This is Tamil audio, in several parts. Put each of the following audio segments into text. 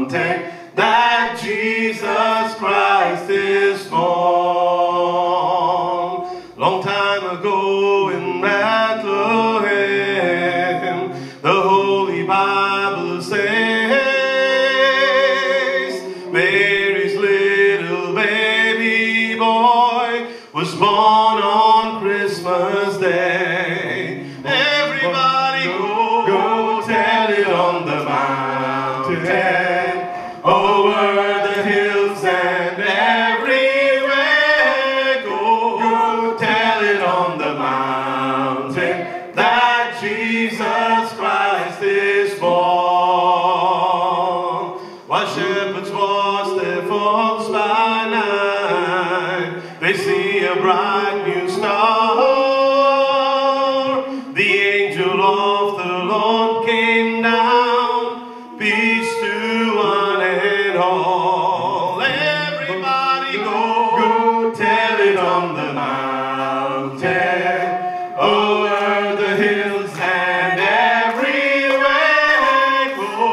mountain that Jesus Christ is born. Long time ago in Bethlehem, the Holy Bible says, Mary's little baby boy was born on Christmas Day. Everybody go tell it on the mountain, over the hills and everywhere. Go tell it on the mountain that Jesus Christ is born. While shepherds watch their flocks by night, they see a bright new star. The angel of the Lord came down, peace to one and all. Everybody go tell it on the mountain, over the hills and everywhere. Go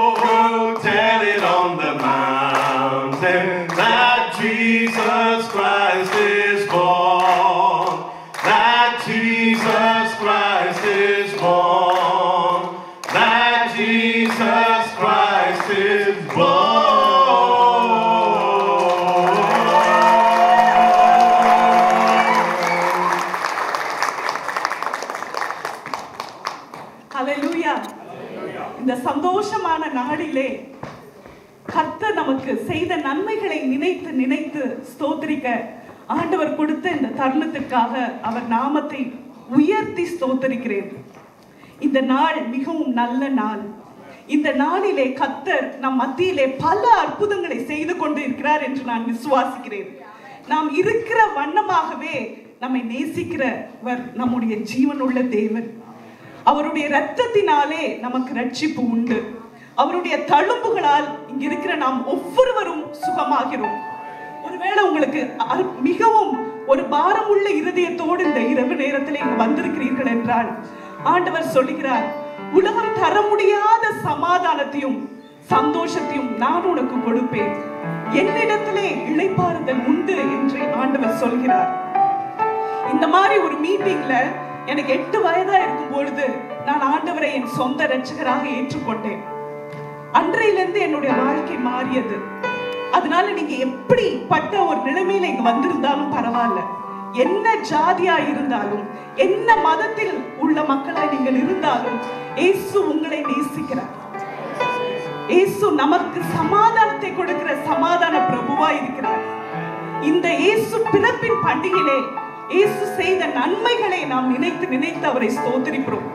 tell it on the mountain that Jesus Christ is born. That Jesus Christ is born. That Jesus Christ is born. Hallelujah. இந்த சந்தோஷமான நாளிலே கர்த்தர் நமக்கு செய்த நன்மைகளை நினைத்து நினைத்து ஸ்தோத்திரிக்க ஆண்டவர் கொடுத்த இந்த தருணத்திற்காக அவர் நாமத்தை உயர்த்தி ஸ்தோத்திரிக்கிறேன். இந்த நாள் மிகவும் நல்ல நாள். இந்த நாளிலே கர்த்தர் நம் மத்தியிலே பல அற்புதங்களை செய்து கொண்டு இருக்கிறார் என்று நான் விசுவாசிக்கிறேன். நாம் இருக்கிற வண்ணமாகவே நம்மை நேசிக்கிறவர் நம்முடைய ஜீவனுள்ள தேவன். அவருடைய இரத்தத்தினாலே நமக்கு ரட்சிப்பு உண்டு. அவருடைய தழும்புகளால் இங்க இருக்கிற நாம் ஒவ்வொருவரும் சுகமாகிறோம். ஒருவேளை உங்களுக்கு மிகவும் ஒரு பாரமுள்ள இருதயத்தோடு இந்த இரவு நேரத்தில் இங்கு வந்திருக்கிறீர்கள் என்றால் ஆண்டவர் சொல்லுகிறார், உலகம் தர முடியாத சமாதானத்தையும் சந்தோஷத்தையும் நான் உனக்கு கொடுப்பேன், என்னிடத்திலே இளைப்பாறுதல் உண்டு என்று ஆண்டவர் சொல்கிறார். இந்த மாதிரி ஒரு மீட்டிங்ல எனக்கு 8 வயதா இருக்கும் பொழுது நான் ஆண்டவரை என் சொந்த இரட்சகராக ஏற்றுக்கொண்டேன். அன்றையிலிருந்து என்னுடைய வாழ்க்கை மாறியது. அதனால நீங்க எப்படிப்பட்ட ஒரு நிலைமையில இங்க வந்திருந்தாலும் பரவாயில்ல, என்ன ஜாதியா இருந்தாலும் என்ன மதத்தில் உள்ள மக்களாய் நீங்கள் இருந்தாலும் இயேசு உங்களை நேசிக்கிறார். இயேசு நமக்கு சமாதானத்தை கொடுக்கிற சமாதான பிரபுவா இருக்கிறார். இந்த இயேசு பிறப்பின் பண்டிகையிலே இயேசு செய்த நன்மைகளை நாம் நினைத்து நினைத்து அவரை ஸ்தோத்திரிக்கிறோம்.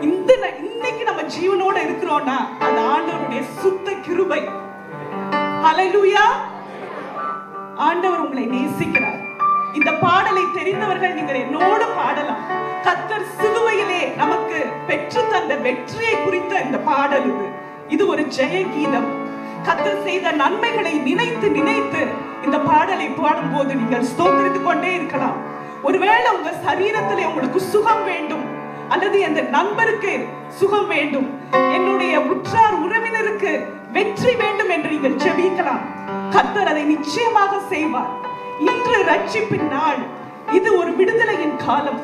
இன்னைக்கு நம்ம ஜீவனோட இருக்கிறோம்னா அது ஆண்டவருடைய சுத்த கிருபை. ஹல்லேலூயா. ஆண்டவர் உங்களை நேசிக்கிறார். இந்த பாடலை தெரிந்தவர்கள் நீங்கள் என்னோடு பாடலாம். கர்த்தர் சிலுவையிலே நமக்கு பெற்று தந்த வெற்றியை குறித்த இந்த பாடல் இது ஒரு ஜெய கீதம். கர்த்தர் செய்த நன்மைகளை நினைத்து நினைத்து இந்த பாடலை பாடும்போது நீங்கள் ஸ்தோத்திரித்துக் கொண்டே இருக்கலாம். ஒருவேளை உங்க சரீரத்திலே உங்களுக்கு சுகம் வேண்டும், அல்லது அந்த நண்பருக்கு சுகம் வேண்டும், என்னுடைய உற்றார் உறவினருக்கு வெற்றி வேண்டும் என்று நீங்கள் ஜெபிக்கலாம். கர்த்தர் அதை நிச்சயமாக செய்வார். இன்று ரட்சிப்பின் நாள், இது ஒரு விடுதலையின் காலம்.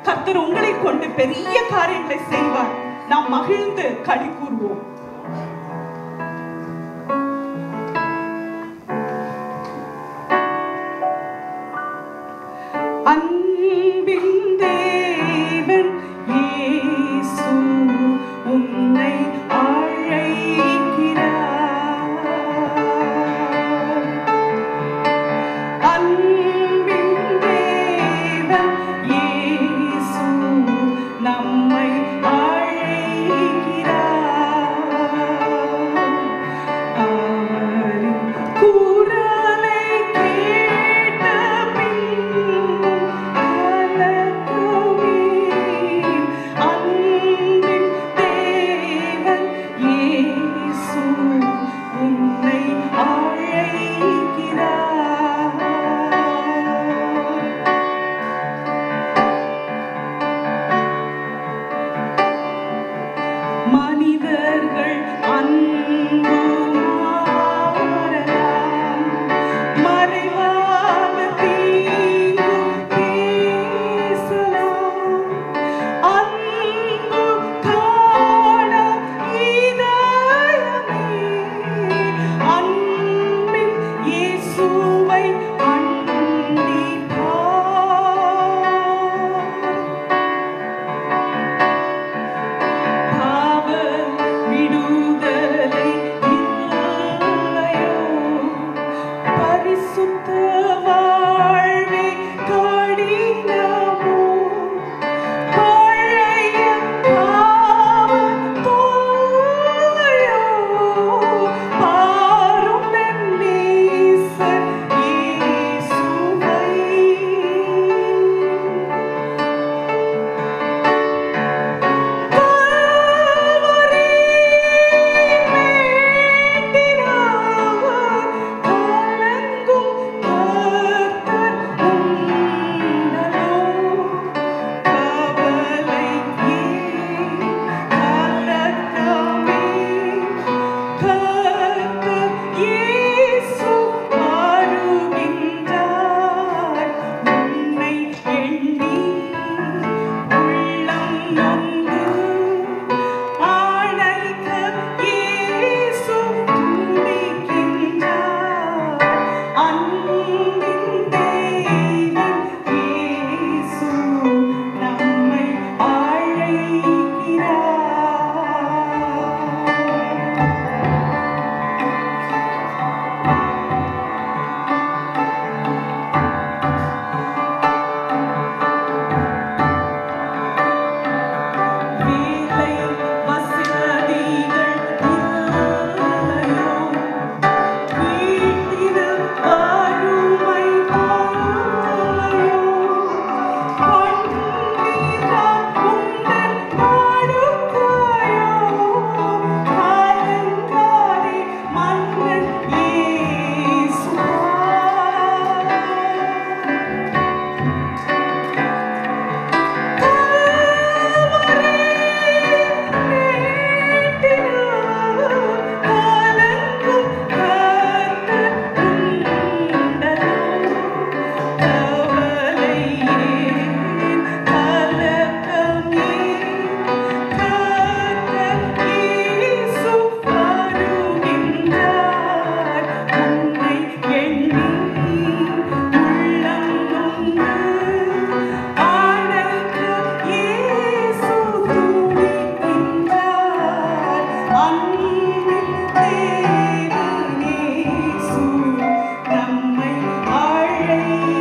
கர்த்தர் உங்களை கொண்டு பெரிய காரியங்களை செய்வார். நாம் மகிழ்ந்து களி கூறுவோம். அன்பின் தேவன் இயேசு உன்னை அழைக்கிறார். அன்பின் தேவன் இயேசு நம்மை அழைக்கிறார்.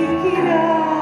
இருக்கிறார்.